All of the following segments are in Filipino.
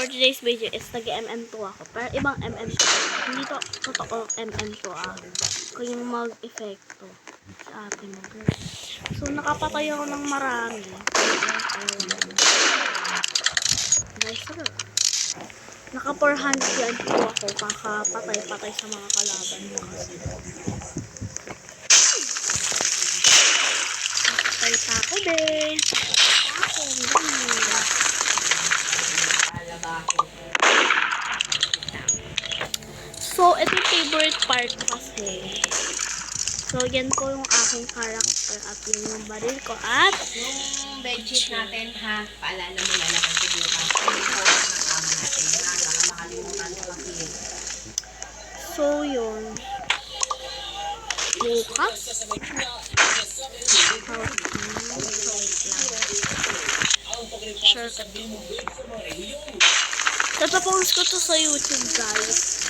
for today's video is nag-MM2 ako. Pero ibang MM2. Hindi to totoo MM2 Kung yung mag-effecto sa atin mo. So, nakapatay ako ng marami. Guys, sir. Naka 400 po ako. Kakapatay-patay sa mga kalaban mo kasi. Patay pa ako, be. Ako, so, ito yung favorite part kasi. So, yan po yung aking character at yun yung baril ko at yung bedsheet natin ha, paalala mo lalagay ko bukas. Yung oras ng kama natin ha, baka makalimutan ko kasi. so, yun. Bukas? Shortcut. Tapapost ko to sa YouTube, guys.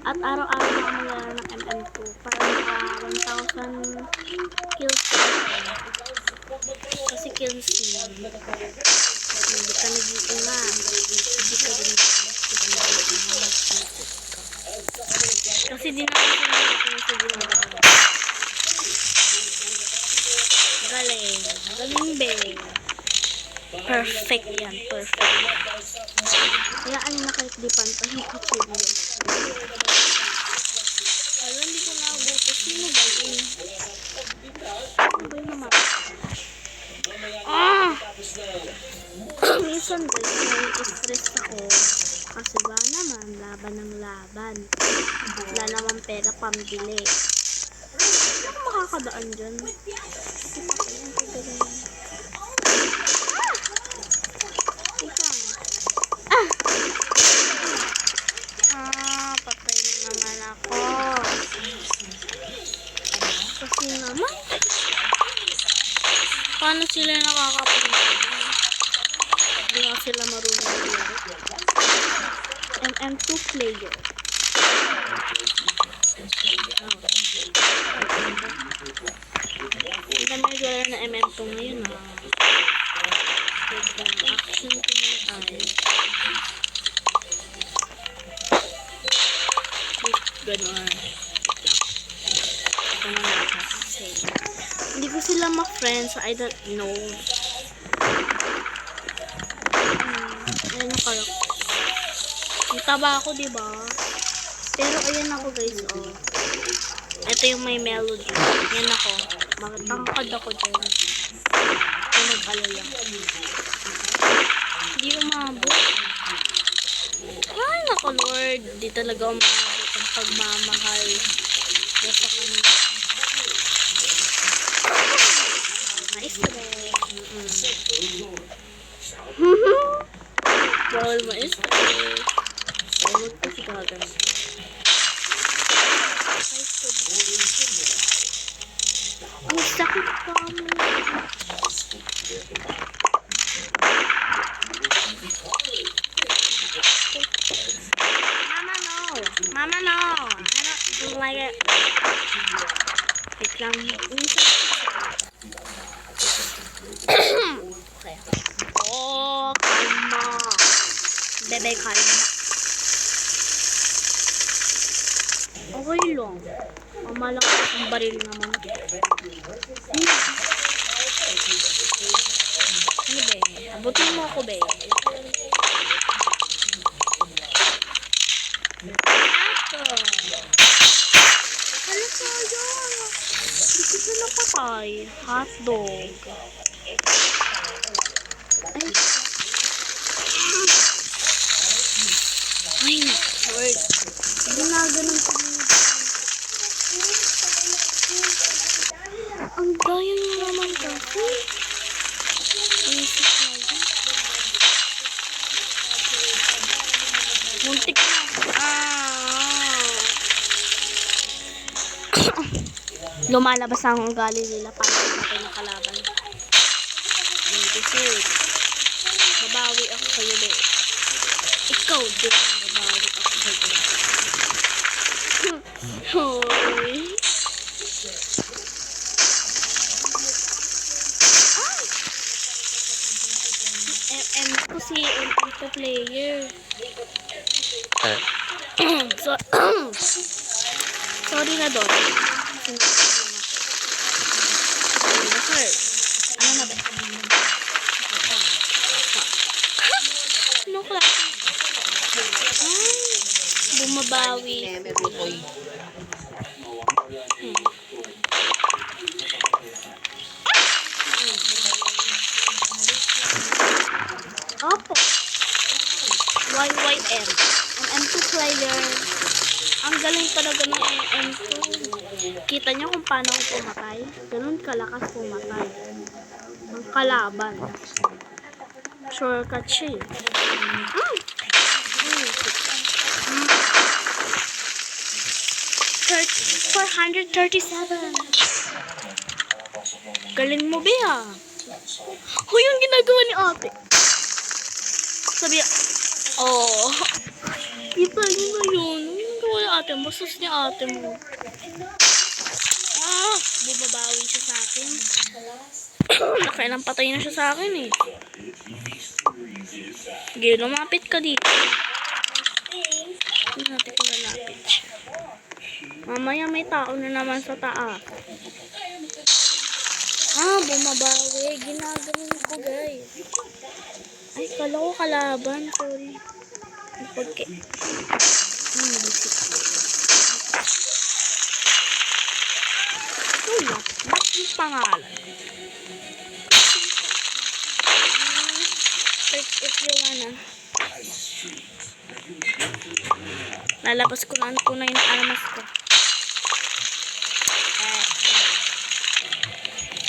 At araw-araw na mangyari ng MM2 para maka 1,000 kills. Kasi kills yun. Hindi ka nag-iinga. Hindi ka rin nag-iinga. Kasi di naman siya natin sa ginagawa. Galing. Galing, be. Perfect yan. Perfect. Kaya alin na kahit di pantay yung kapilyo. Alam, hindi ko nabuto. Sino ba yun? Ano ba yun naman? Minsan guys, nai-stress ako. Kasi ba naman, laban ng laban. Wala naman pera pambili. Ano ako makakadaan dyan? Hindi pa ko yan. Patay na naman ako. Kasi naman, paano sila nakakapunta? Hindi nga sila marunong yun. MM2 player. Hindi kami nagwala na MM2 ngayon action ko na tayo. Ganon. Hindi ko sila ma-friends, so I don't know. Ayan yung karak. Kita ba ako, diba? Pero ayan ako, guys, oh. Ito yung may melody. Yan ako. Matangkad ako dyan. Kung mag-alala. Hindi umabot. Ay, naku, Lord. Di talaga umabot ang pagmamahal mo sa kanya. Ma-stress. Bawal ma-stress. Bawal kasi gagawin. Ang sakit pa mo. Mama, no. I don't like it. Wait lang. Okay. Oh, kalma. Bebe, kalma. Okay lang. Malakas ang baril naman. Ano be? Abutin mo ako, be. Ano kaya? Hindi ko sila patay. Hotdog. Ay, word. Ginaganon ko niya. Ang daya niya naman kasi. Isip na yun. Muntik na. Lumalabas ang ugali nila para natin ng kalaban. Kasi babawi ako sa'yo, be. Ikaw din babawi ako sa'yo. Hoy. MM ko si MM player. Eh, So, sorry na doon. Sir, ano na ba? Ano klase? Ay, bumabawi. Meme bukoy. Opo. YYM. Ang M2 player. Ang galing talaga ng M2. Kita niyo kung paano ako pumatay? Ganun kalakas pumatay. Ang kalaban. Shortcut siya eh. Mm. 437. Galing mo, Bea. Huy, yung ginagawa ni ate. Sabi, oh. Kita niyo na yun. Yung ginagawa ni ate. Bastos ni ate mo. Ah, bumabawi siya sa akin. Nakailang patay na siya sa akin eh. Sige, lumapit ka dito. Hindi natin kung lalapit siya. Mamaya may tao na naman sa taas. Ah, bumabawi. Ginaganon ko, guys. Ay, kala ko kalaban. Sorry. Napagke. Bisip. Wala. Ba't yung pangalan? If you wanna. Lalabas ko na ang tunay na armas ko.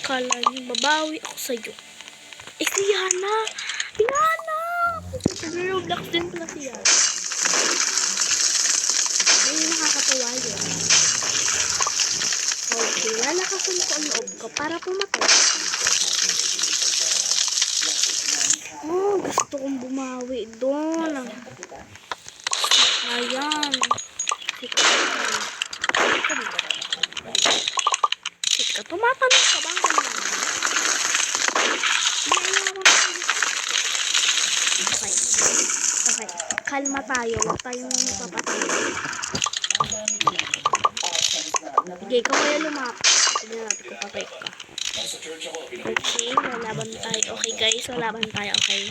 Kala niyo babawi ako sa'yo. Eh, si Yana! Yana! Nag-roblox din pala si Yana. Ayun, nakakatawa yun. Okay, lalakasan ko ang loob ko para pumatay. Oh, gusto kong bumawi doon. Ayan. Sika, tumatanong ka ba? Okay. Okay. Kalma tayo. Huwag tayong papatay. Sige, ikaw kaya lumapit. Sige natin kung patay ka. Okay, lalaban tayo. Okay guys, lalaban tayo. Okay.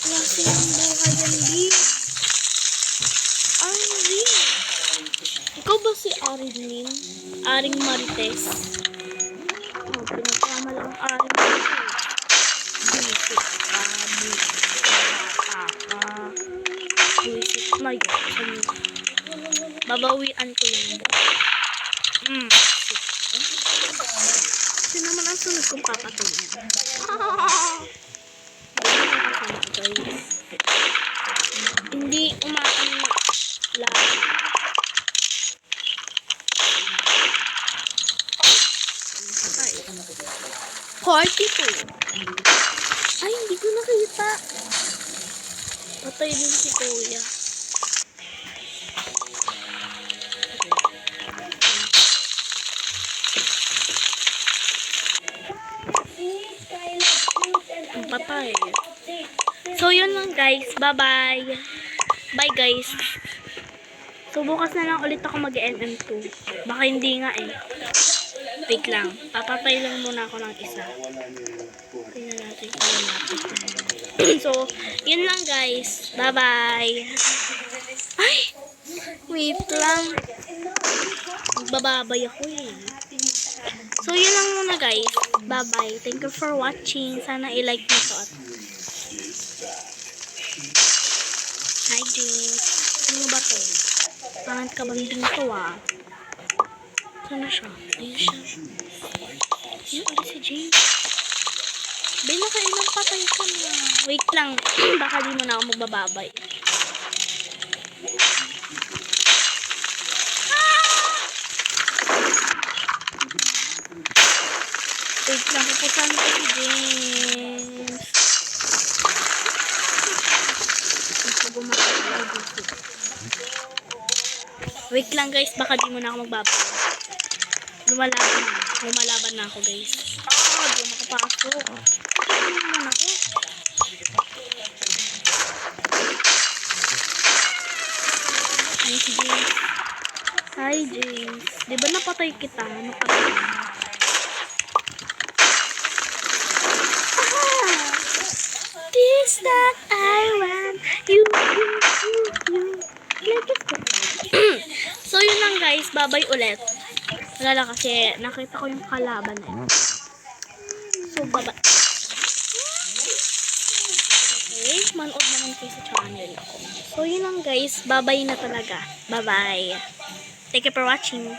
Klase ng buhay yan, Di. Arin. Ikaw ba si Arin? Aring Marites? Oh, pinagkama lang ang Aring Marites. Buisit ka, buisit na yun. Babawian ko yung Sino naman ang sunod kong papatunin? Hindi umaan lagi. Patay. 42. Ay, hindi ko nakita. Patay din si Kuya. Ang patay. So, yun lang guys. Bye-bye. Bye guys. So, bukas na lang ulit ako mag-MM2. Baka hindi nga eh. Wait lang. Papatay lang muna ako ng isa. Tingnan natin kung natin. So, yun lang guys. Bye-bye. Ay! Wait lang. Magbababay ako eh. So, yun lang muna guys. Bye-bye. Thank you for watching. Sana i-like nyo to. Hi, James. Ano ba to? Pangat ka bang din to ah? Sana siya? Ayun siya. Ayun ulit si James. Bay, nakailang patay ka na. Wait lang. Baka di mo na ako magbababay. Wait lang, pupusan ko si James. Wait lang guys, baka di mo na ako magbabay. Lumalaban na ako guys. So, ano naman ako? Hi, James. Hi, James. Di ba napatay kita? Ano ka na? This that I want. You. So, yun lang guys. Bye-bye ulit. Wala lang kasi nakita ko yung kalaban eh. So, bye-bye. Okay, manood naman kayo sa channel ko. So, yun lang guys. Bye-bye na talaga. Bye-bye. Thank you for watching.